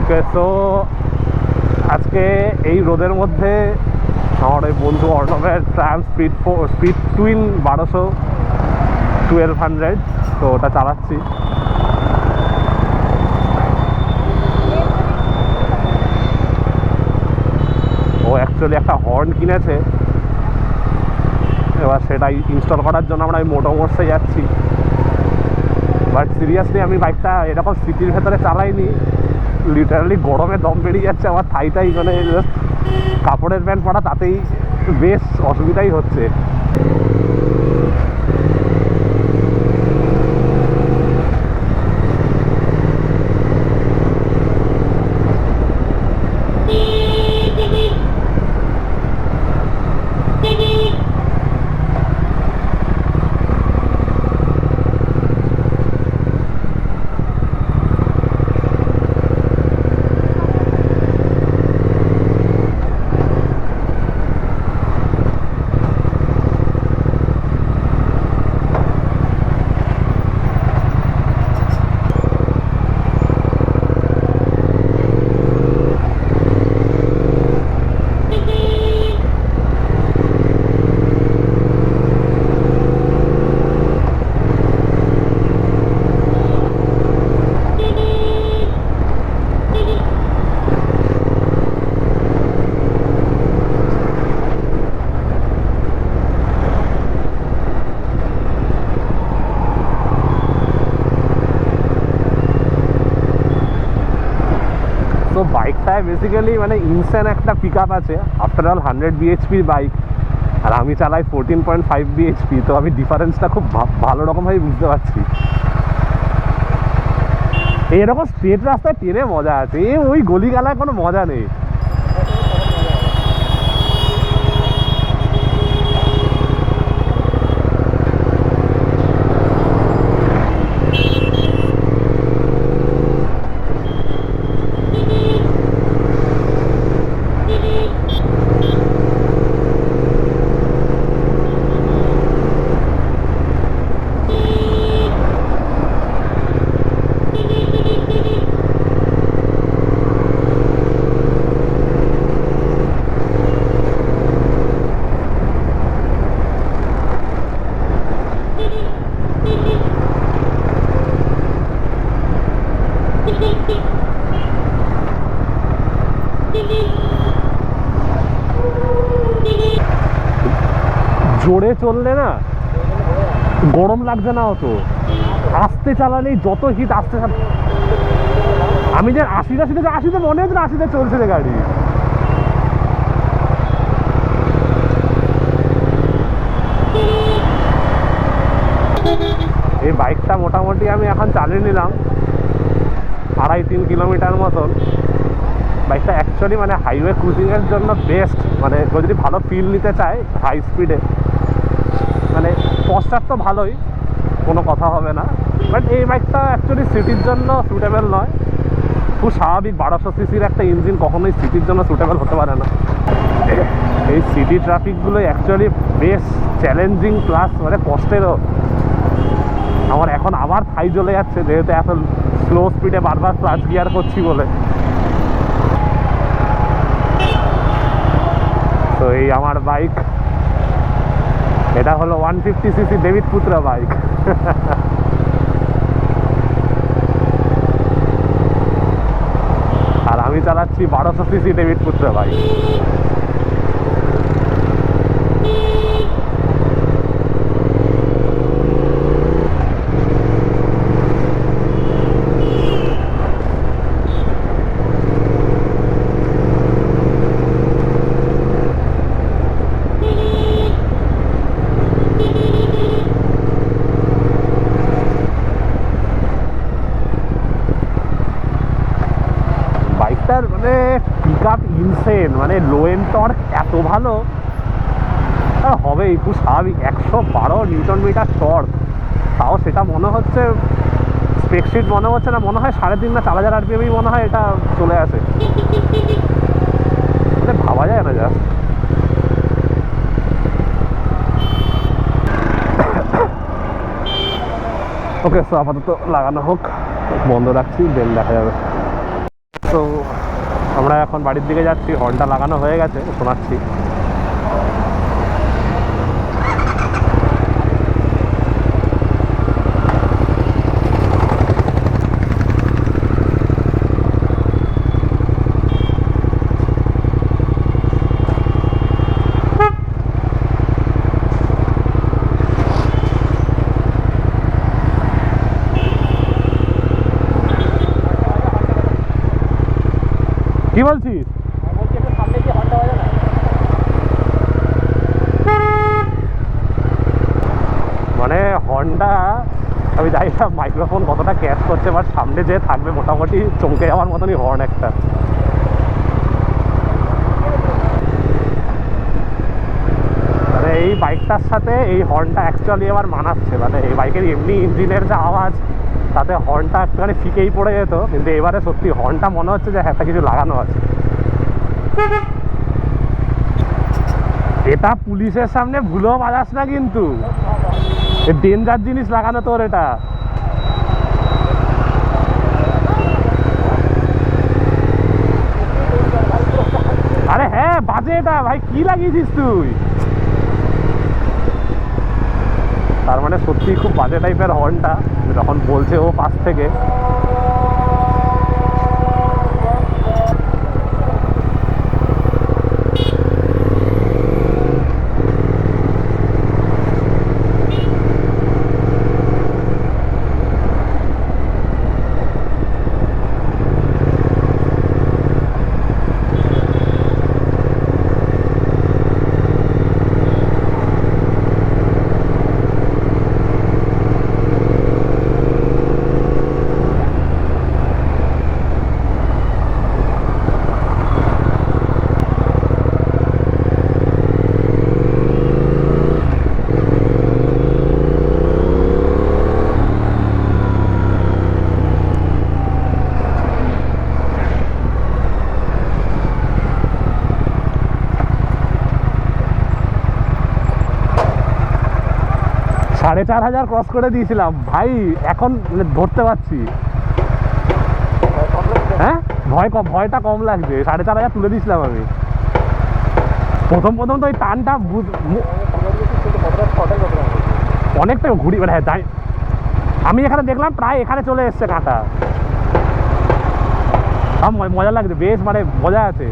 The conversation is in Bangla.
ওকে, সো আজকে এই রোদের মধ্যে আমার ওই বন্ধু অর্ণবের ট্রাম স্পিড টুইন 1200 তো ওটা চালাচ্ছি। ও অ্যাকচুয়ালি একটা হর্ন কিনেছে, এবার সেটা ইনস্টল করার জন্য আমরা ওই মোটোমোর্সে যাচ্ছি। বাট সিরিয়াসলি আমি বাইকটা এরকম সিটির ভেতরে চালাইনি, লিটারালি গরমে দম বেরিয়ে যাচ্ছে আমার থাইটাই, মানে কাপড়ের প্যান্ট পরা তাতেই বেশ অসুবিধাই হচ্ছে। তো বাইকটায় বেসিক্যালি মানে ইনসেন একটা পিক আপ আছে, আফটার অল 100 bhp বাইক, আর আমি চালাই 14.5 bhp। তো আমি ডিফারেন্সটা খুব ভালো রকমভাবে বুঝতে পারছি। এরকম স্ট্রেট রাস্তায় ট্রেনে মজা আছে, ওই গলিগালায় কোনো মজা নেই। জোরে চললে না গরম লাগছে না অত, আস্তে চালালেই যত হিট আস্তে। আমি যে 80 মনে হচ্ছে 80 চলছে রে গাড়ি। এই বাইকটা মোটামুটি আমি এখন চালিয়ে নিলাম 2.5-3 কিলোমিটার মতন। বাইকটা অ্যাকচুয়ালি মানে হাইওয়ে ক্রুজিংয়ের জন্য বেস্ট, মানে কেউ যদি ভালো ফিল নিতে চায় হাই স্পিডে, মানে পশ্চাৎ তো ভালোই, কোনো কথা হবে না, বাট এই বাইকটা অ্যাকচুয়ালি সিটির জন্য সুটেবল নয়। খুব স্বাভাবিক, 1200 সিসির একটা ইঞ্জিন কখনোই সিটির জন্য সুটেবল হতে পারে না। এই সিটি ট্রাফিকগুলো অ্যাকচুয়ালি বেশ চ্যালেঞ্জিং প্লাস মানে কষ্টেরও। আমার এখন আবার থাই জ্বলে যাচ্ছে, যেহেতু এত স্লো স্পিডে বারবার ক্লাচ গিয়ার করছি বলে। তো এই আমার বাইক, এটা হলো 150 সিসি ডেভিড পুত্রা বাইক। আর আমি চালাচ্ছি 1200 সিসি ডেভিড পুত্রা বাইক। মানে পিক আপ ইনসেন, মানে লো এন্ড টর্ক এত ভালো হবেই, খুব স্বাভাবিক। 112 নিউটন মিটার টর্ক, তাও সেটা মনে হচ্ছে স্পেকশিট মনে হচ্ছে না, মনে হয় 3.5 না 4000 আরপিএমই মনে হয় এটা চলে আসে, মানে ভাবা যায় না জাস্ট। ওকে, সো আপাতত লাগানো হোক, বন্ধ রাখছি, দেন দেখা যাবে। তো আমরা এখন বাড়ির দিকে যাচ্ছি, হর্নটা লাগানো হয়ে গেছে, শোনাচ্ছি। কি বলছিস? মানে হর্নটা আমি জানি না মাইক্রোফোন কতটা ক্যাচ করছে, বাট সামনে যে থাকবে মোটামুটি চমকে যাওয়ার মতনই হর্ন একটা। মানে এই বাইকটার সাথে এই হর্নটা অ্যাকচুয়ালি আমার মানাচ্ছে। মানে এই বাইকের এমনি ইঞ্জিনের যে আওয়াজ, তাতে হর্নটা একটুখানি ফিকেই পড়ে যেত, কিন্তু এবারে সত্যি হর্নটা মনে হচ্ছে যে একটা কিছু লাগানো আছে। এটা পুলিশের সামনে ভুলেও বাজাস না কিন্তু, ডেঞ্জার জিনিস লাগানো তোর এটা। আরে হ্যাঁ বাজে এটা ভাই, কি লাগিয়েছিস তুই? তার মানে সত্যি খুব বাজে টাইপের হর্নটা, যখন বলছে ও পাশ থেকে। 4,500 ক্রস করে দিয়েছিলাম ভাই, এখন ধরতে পারছি। হ্যাঁ ভয়টা কম লাগছে, 4,500 তুলে দিয়েছিলাম আমি। প্রথম তো ওই টানটা অনেকটা ঘুরি, মানে হ্যাঁ যাই, আমি এখানে দেখলাম প্রায় এখানে চলে এসছে কাঁটা। মজা লাগছে বেশ, মানে মজা আছে।